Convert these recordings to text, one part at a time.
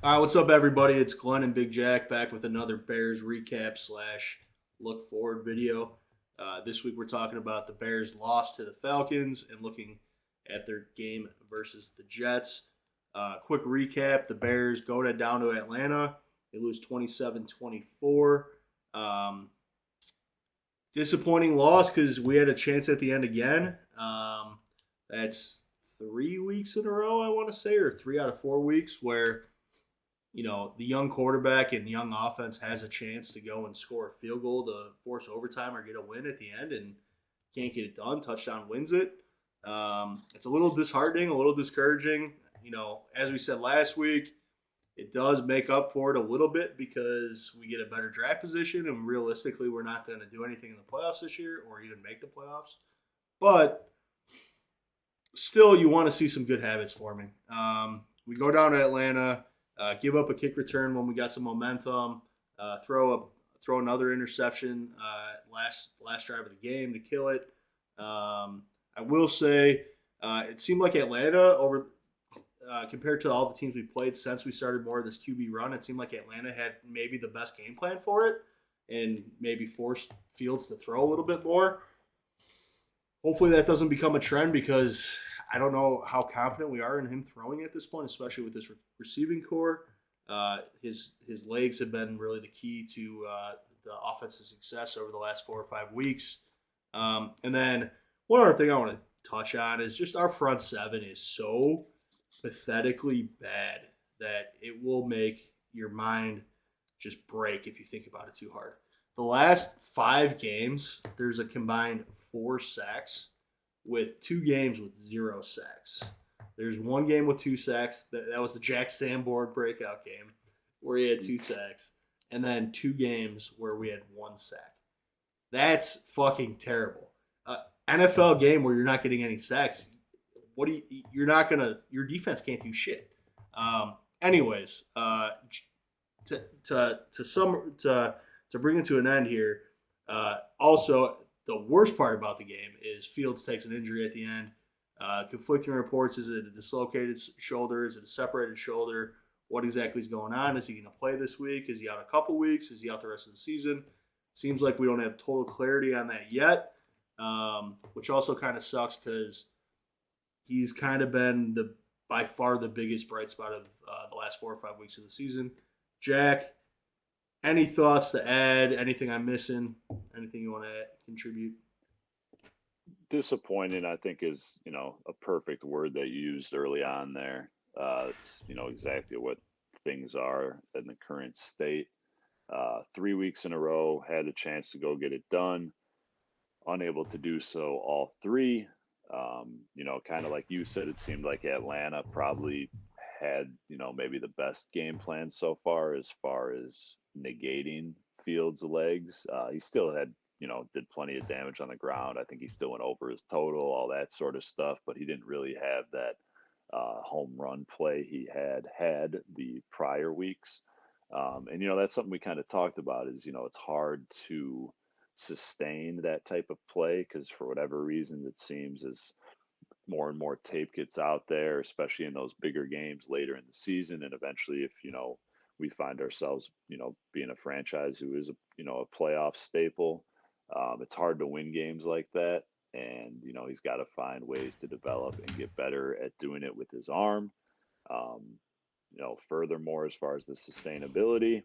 All right, what's up, everybody? It's Glenn and Big Jack back with another Bears recap slash look forward video. This week we're talking about the Bears' loss to the Falcons and looking at their game versus the Jets. Quick recap: the Bears go down to Atlanta. They lose 27-24. Um, Disappointing loss because we had a chance at the end again. That's 3 weeks in a row, I want to say, or 3 out of 4 weeks where the young quarterback and young offense has a chance to go and score a field goal to force overtime or get a win at the end and can't get it done. Touchdown wins it. It's a little disheartening, a little discouraging. As we said last week, it does make up for it a little bit because we get a better draft position, and realistically, we're not going to do anything in the playoffs this year or even make the playoffs. But still, you want to see some good habits forming. We go down to Atlanta, give up a kick return when we got some momentum, throw another interception last drive of the game to kill it. I will say it seemed like Atlanta over compared to all the teams we played since we started more of this QB run. It seemed like Atlanta had maybe the best game plan for it and maybe forced Fields to throw a little bit more. Hopefully that doesn't become a trend because I don't know how confident we are in him throwing at this point, especially with this receiving core. His legs have been really the key to the offensive success over the last 4 or 5 weeks. And then one other thing I want to touch on is just our front seven is so pathetically bad that it will make your mind just break if you think about it too hard. The last 5 games, there's a combined 4 sacks, with 2 games with 0 sacks. There's one game with 2 sacks. That was the Jack Sanborn breakout game where he had 2 sacks, and then 2 games where we had 1 sack. That's fucking terrible. NFL game where you're not getting any sacks. You're not gonna, your defense can't do shit. Anyways, to bring it to an end here. Also, the worst part about the game is Fields takes an injury at the end. Conflicting reports: is it a dislocated shoulder? Is it a separated shoulder? What exactly is going on? Is he going to play this week? Is he out a couple weeks? Is he out the rest of the season? Seems like we don't have total clarity on that yet, which also kind of sucks because he's kind of been the by far the biggest bright spot of the last 4 or 5 weeks of the season. Jack, any thoughts to add? Anything I'm missing? Anything you want to contribute? Disappointing, I think, is a perfect word that you used early on there. It's exactly what things are in the current state. 3 weeks in a row, had a chance to go get it done, unable to do so all three. Kind of like you said, it seemed like Atlanta probably had maybe the best game plan so far as negating Fields' legs. He still had did plenty of damage on the ground. I think he still went over his total, all that sort of stuff, but he didn't really have that home run play he had the prior weeks. And that's something we kind of talked about is it's hard to sustain that type of play because for whatever reason it seems as more and more tape gets out there, especially in those bigger games later in the season, and eventually if we find ourselves being a franchise who is a playoff staple, it's hard to win games like that. And he's got to find ways to develop and get better at doing it with his arm. um, Furthermore, as far as the sustainability,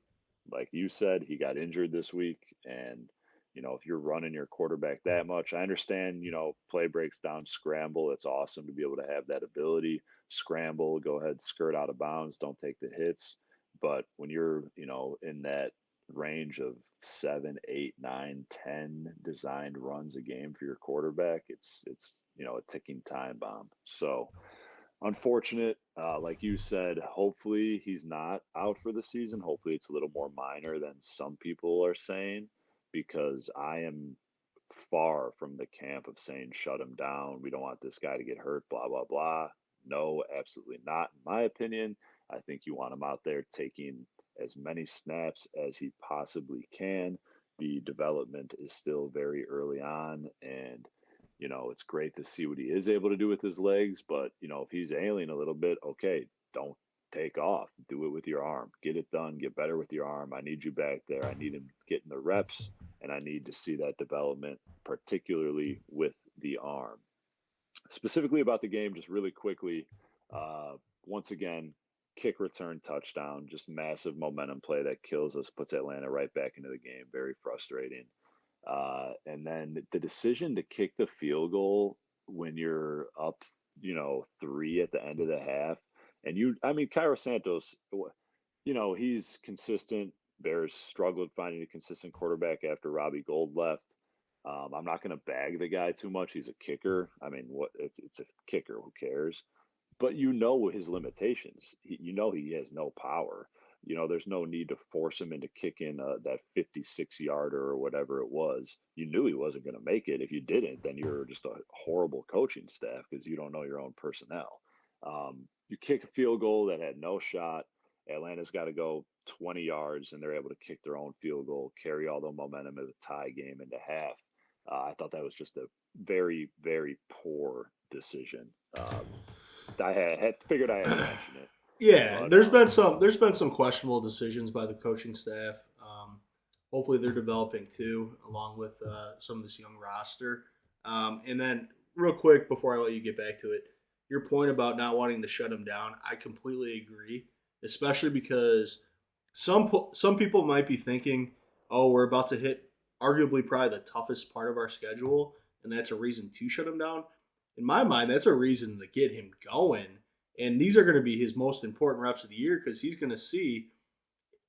like you said, he got injured this week. And, if you're running your quarterback that much, I understand, play breaks down, scramble. It's awesome to be able to have that ability. Scramble, go ahead, skirt out of bounds, don't take the hits. But when you're, in that range of 7, 8, 9, 10 designed runs a game for your quarterback, it's a ticking time bomb. So, unfortunate. Like you said, hopefully he's not out for the season. Hopefully it's a little more minor than some people are saying, because I am far from the camp of saying shut him down. We don't want this guy to get hurt, blah, blah, blah. No, absolutely not. In my opinion, I think you want him out there taking as many snaps as he possibly can. The development is still very early on, and it's great to see what he is able to do with his legs, but if he's ailing a little bit, okay, don't take off, do it with your arm, get it done, get better with your arm. I need you back there. I need him getting the reps, and I need to see that development, particularly with the arm. Specifically about the game, just really quickly, uh, once again, kick return touchdown, just massive momentum play that kills us, puts Atlanta right back into the game. Very frustrating. And then the decision to kick the field goal when you're up, 3 at the end of the half. And I mean, Cairo Santos, he's consistent. Bears struggled finding a consistent quarterback after Robbie Gold left. I'm not going to bag the guy too much. He's a kicker. I mean, what it's a kicker. Who cares? But his limitations. He has no power. There's no need to force him into kicking that 56-yarder or whatever it was. You knew he wasn't going to make it. If you didn't, then you're just a horrible coaching staff because you don't know your own personnel. You kick a field goal that had no shot. Atlanta's got to go 20 yards, and they're able to kick their own field goal, carry all the momentum of the tie game into half. I thought that was just a very, very poor decision. I had figured I had to mention it, Yeah, but there's been some questionable decisions by the coaching staff. Hopefully, they're developing too, along with some of this young roster. And then, real quick before I let you get back to it, your point about not wanting to shut him down, I completely agree. Especially because some people might be thinking, "Oh, we're about to hit arguably probably the toughest part of our schedule, and that's a reason to shut him down." In my mind, that's a reason to get him going. And these are going to be his most important reps of the year because he's going to see.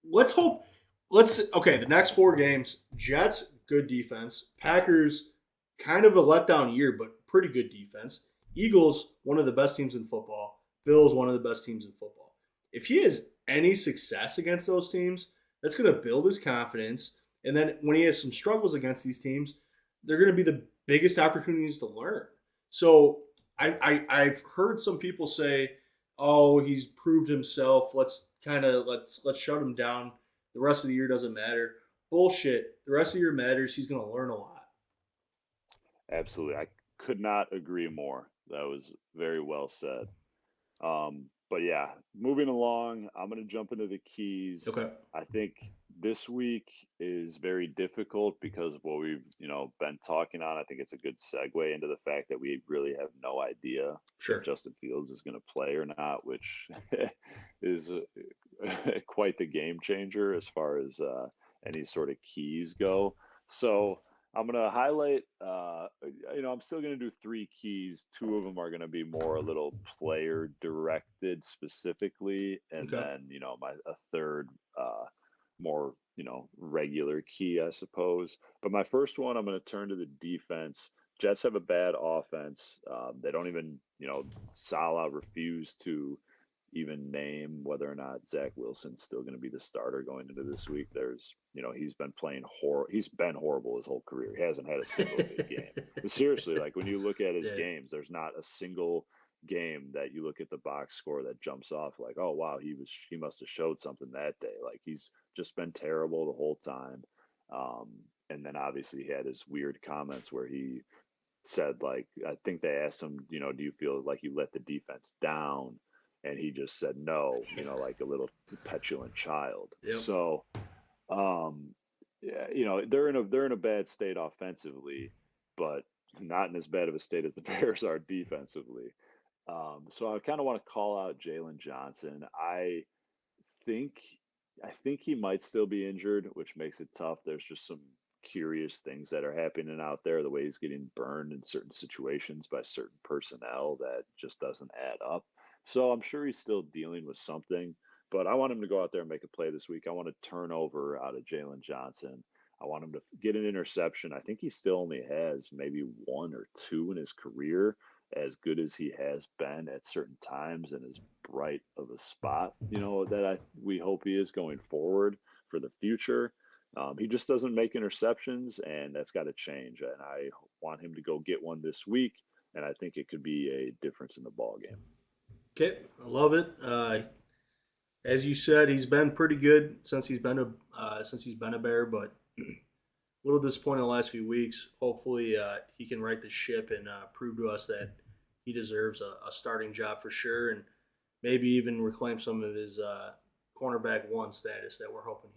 Let's hope. Okay. The next 4 games: Jets, good defense; Packers, kind of a letdown year, but pretty good defense; Eagles, one of the best teams in football; Bills, one of the best teams in football. If he has any success against those teams, that's going to build his confidence. And then when he has some struggles against these teams, they're going to be the biggest opportunities to learn. So I've heard some people say, "Oh, he's proved himself. Let's shut him down. The rest of the year doesn't matter." Bullshit. The rest of the year matters. He's going to learn a lot. absolutely, I could not agree more. That was very well said. But yeah, moving along, I'm going to jump into the keys. Okay. I think this week is very difficult because of what we've, been talking on. I think it's a good segue into the fact that we really have no idea if Sure. Justin Fields is going to play or not, which is quite the game changer as far as any sort of keys go. So I'm going to highlight, I'm still going to do 3 keys. 2 of them are going to be more a little player directed specifically. And Okay. then, a third, more, regular key, I suppose. But my first one, I'm going to turn to the defense. Jets have a bad offense. They don't even, Salah refused to even name whether or not Zach Wilson's still going to be the starter going into this week. He's been playing He's been horrible his whole career. He hasn't had a single good game. But seriously, like when you look at his Yeah. games, there's not a single game that you look at the box score that jumps off like, oh wow, he must have showed something that day. Like he's just been terrible the whole time. Um, and then obviously he had his weird comments where he said like I think they asked him, do you feel like you let the defense down? And he just said no, like a little petulant child. Yep. So um yeah, they're in a bad state offensively, but not in as bad of a state as the Bears are defensively. So I kind of want to call out Jalen Johnson. Think I think he might still be injured, which makes it tough. There's just some curious things that are happening out there. The way he's getting burned in certain situations by certain personnel that just doesn't add up. So I'm sure he's still dealing with something. But I want him to go out there and make a play this week. I want a turnover out of Jalen Johnson. I want him to get an interception. I think he still only has maybe 1 or 2 in his career, as good as he has been at certain times and as bright of a spot, that we hope he is going forward for the future. He just doesn't make interceptions, and that's got to change. And I want him to go get one this week, and I think it could be a difference in the ball game. Okay. I love it. As you said, he's been pretty good since he's been a Bear, but a little disappointed the last few weeks. Hopefully, he can right the ship and prove to us that he deserves a starting job for sure. And maybe even reclaim some of his cornerback one status that we're hoping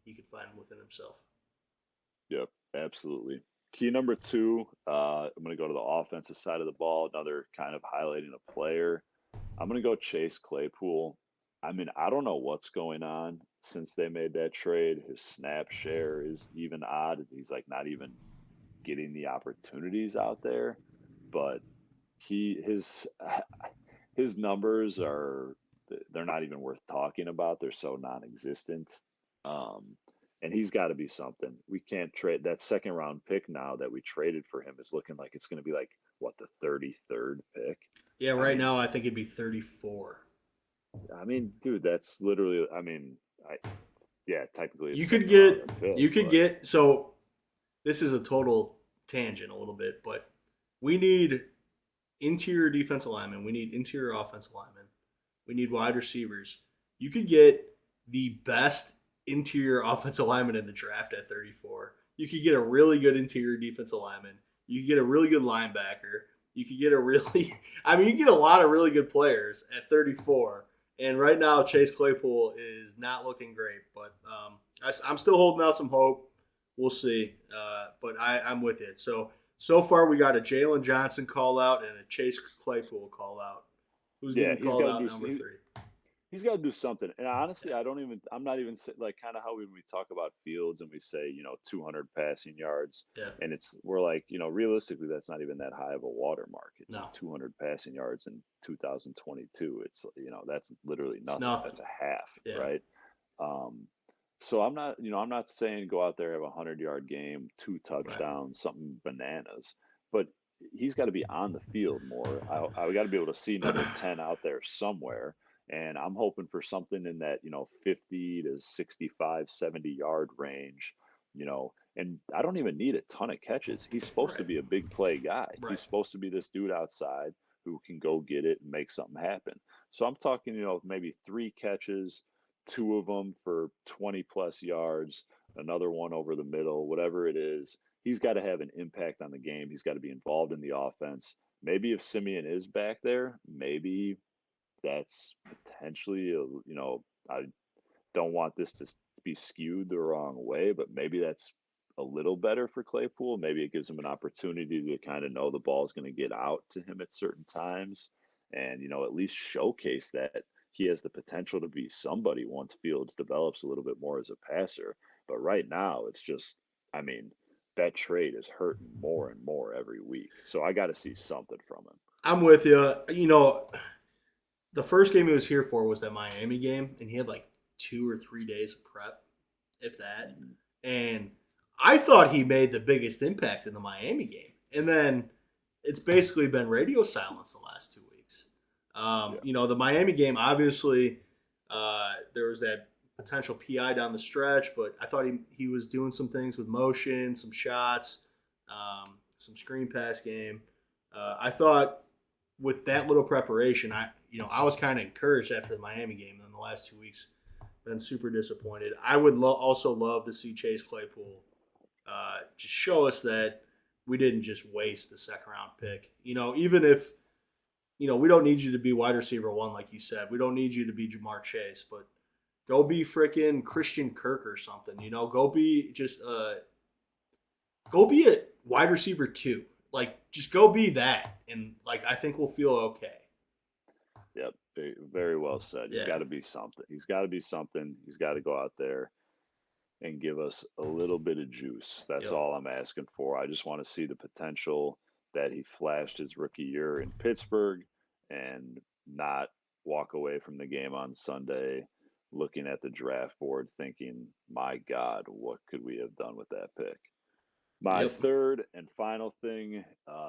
he could find within himself. Yep, absolutely. Key number two, I'm going to go to the offensive side of the ball. Another kind of highlighting a player. I'm going to go Chase Claypool. I mean, I don't know what's going on since they made that trade. His snap share is even odd. He's like not even getting the opportunities out there, but he his numbers are they're not even worth talking about. They're so non-existent. Um, and he's got to be something. We can't trade that second round pick now that we traded for him is looking like it's going to be like what the 33rd pick. Yeah, I right mean, now I think it'd be 34. dude, that's literally. I yeah, technically a You could second rounder get pick, you could but get so this is a total tangent a little bit, but we need interior defensive linemen, we need interior offensive linemen, we need wide receivers. You could get the best interior offensive lineman in the draft at 34. You could get a really good interior defensive lineman. You could get a really good linebacker. You could get a really, I mean, you get a lot of really good players at 34. And right now, Chase Claypool is not looking great, but I'm still holding out some hope. We'll see. But I'm with it. So far, we got a Jalen Johnson call out and a Chase Claypool call out. Who's yeah, getting called out number three? he's got to do something. And honestly, I'm not even like kind of how when we talk about Fields and we say, 200 passing yards, Yeah. and we're like, realistically, that's not even that high of a watermark. It's No, 200 passing yards in 2022. It's, that's literally it's nothing. nothing. That's a half, Yeah. right? Um, so I'm not saying go out there have a 100-yard game, two Right. touchdowns, something bananas, but he's got to be on the field more. I got to be able to see number 10 out there somewhere. And I'm hoping for something in that, 50 to 65, 70-yard range, and I don't even need a ton of catches. He's supposed to Right. be a big play guy. Right. He's supposed to be this dude outside who can go get it and make something happen. So I'm talking, maybe three catches, two of them for 20 plus yards, another one over the middle, whatever it is. He's got to have an impact on the game. He's got to be involved in the offense. Maybe if Simeon is back there, maybe that's potentially I don't want this to be skewed the wrong way, but maybe that's a little better for Claypool. Maybe it gives him an opportunity to kind of know the ball is going to get out to him at certain times, and at least showcase that he has the potential to be somebody once Fields develops a little bit more as a passer. But right now, it's just, I mean, that trade is hurting more and more every week. So I got to see something from him. I'm with you. The first game he was here for was that Miami game, and he had like 2 or 3 days of prep, if that. Mhm. And I thought he made the biggest impact in the Miami game, and then it's basically been radio silence the last 2 weeks. Yeah. The Miami game, obviously, there was that potential PI down the stretch, but I thought he was doing some things with motion, some shots, some screen pass game. I thought with that little preparation, I was kind of encouraged after the Miami game. And then the last 2 weeks, been super disappointed. I would also love to see Chase Claypool just show us that we didn't just waste the second round pick. Even if we don't need you to be wide receiver one, like you said, we don't need you to be Jamar Chase, but go be freaking Christian Kirk or something. Go be just go be a wide receiver two. Like just go be that, and like I think we'll feel okay. Yep, very well said. He's got Yeah. to be something. He's got to be something. He's got to go out there and give us a little bit of juice. That's Yep. all I'm asking for. I just want to see the potential that he flashed his rookie year in Pittsburgh and not walk away from the game on Sunday looking at the draft board thinking, my God, what could we have done with that pick? My Yep. third and final thing,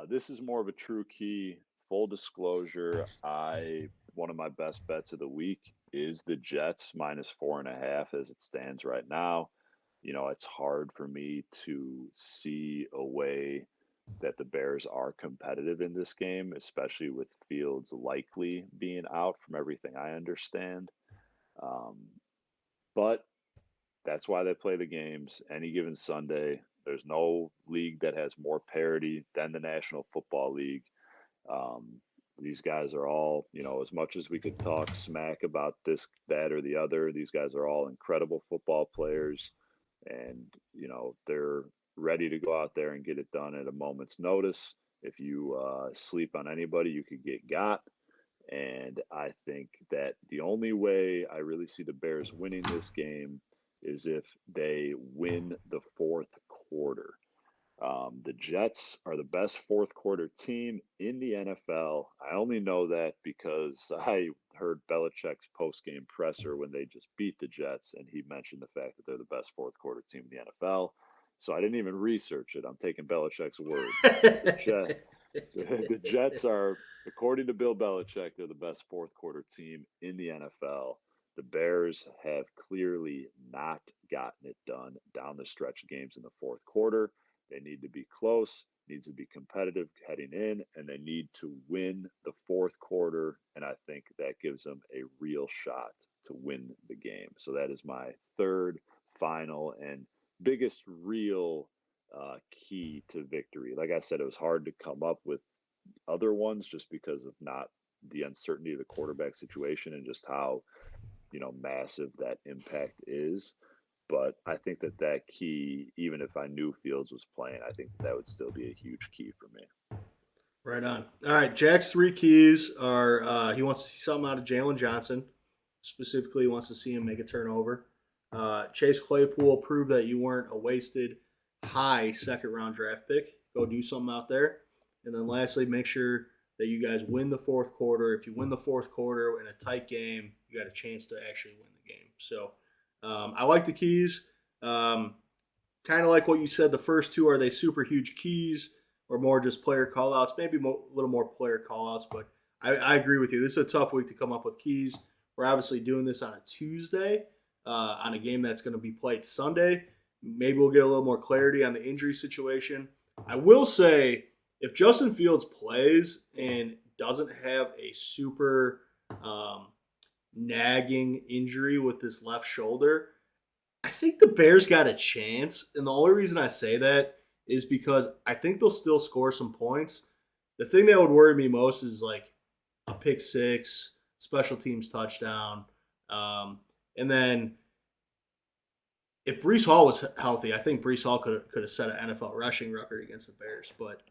this is more of a true key. Full disclosure, I one of my best bets of the week is the Jets minus 4.5 as it stands right now. It's hard for me to see a way that the Bears are competitive in this game, especially with Fields likely being out from everything I understand. Um, but that's why they play the games any given Sunday. There's no league that has more parity than the National Football League. Um, These guys are all, as much as we could talk smack about this, that, or the other, these guys are all incredible football players. And, they're ready to go out there and get it done at a moment's notice. If you sleep on anybody, you could get got. And I think that the only way I really see the Bears winning this game is if they win the fourth quarter. The Jets are the best fourth quarter team in the NFL. I only know that because I heard Belichick's post game presser when they just beat the Jets, and he mentioned the fact that they're the best fourth quarter team in the NFL. So I didn't even research it. I'm taking Belichick's word. The Jets, the Jets are, according to Bill Belichick, they're the best fourth quarter team in the NFL. The Bears have clearly not gotten it done down the stretch of games in the fourth quarter. They need to be close, needs to be competitive heading in, and they need to win the fourth quarter. And I think that gives them a real shot to win the game. So that is my third, final, and biggest real key to victory. Like I said, it was hard to come up with other ones just because of not the uncertainty of the quarterback situation and just how massive that impact is. But I think that key, even if I knew Fields was playing, I think that would still be a huge key for me. Right on. All right, Jack's three keys are he wants to see something out of Jalen Johnson. Specifically, he wants to see him make a turnover. Chase Claypool proved that you weren't a wasted high second round draft pick. Go do something out there. And then lastly, make sure that you guys win the fourth quarter. If you win the fourth quarter in a tight game, you got a chance to actually win the game. So I like the keys. Kind of like what you said, the first two, are they super huge keys or more just player callouts? Maybe a little more player callouts, but I agree with you. This is a tough week to come up with keys. We're obviously doing this on a Tuesday on a game that's going to be played Sunday. Maybe we'll get a little more clarity on the injury situation. I will say, if Justin Fields plays and doesn't have a super nagging injury with this left shoulder, I think the Bears got a chance. And the only reason I say that is because I think they'll still score some points. The thing that would worry me most is like a pick six, special teams touchdown. And then if Brees Hall was healthy, I think Brees Hall could have set an NFL rushing record against the Bears, but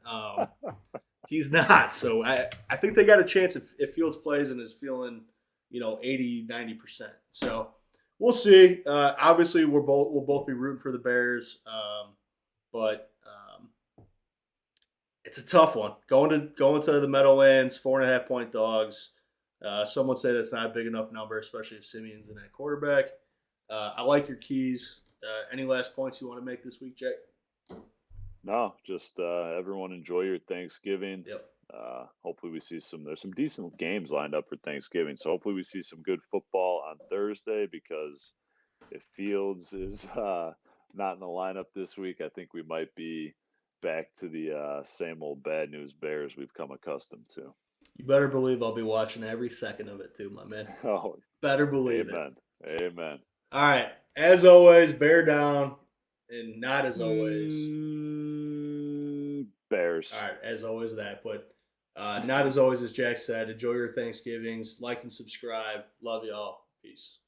he's not. So I think they got a chance if Fields plays and is feeling, 80, 90%. So we'll see. Obviously, we'll both be rooting for the Bears, but it's a tough one. Going to the Meadowlands, 4.5-point dogs. Some would say that's not a big enough number, especially if Simeon's in that quarterback. I like your keys. Any last points you want to make this week, Jack? No, just everyone enjoy your Thanksgiving. Yep. Hopefully we see there's some decent games lined up for Thanksgiving. So hopefully we see some good football on Thursday, because if Fields is not in the lineup this week, I think we might be back to the same old bad news Bears we've come accustomed to. You better believe I'll be watching every second of it too, my man. Oh, Better believe amen. it. Amen. All right. As always, bear down. And not as always. Bears. All right. As always, that. But not as always, as Jack said. Enjoy your Thanksgivings. Like and subscribe. Love y'all. Peace.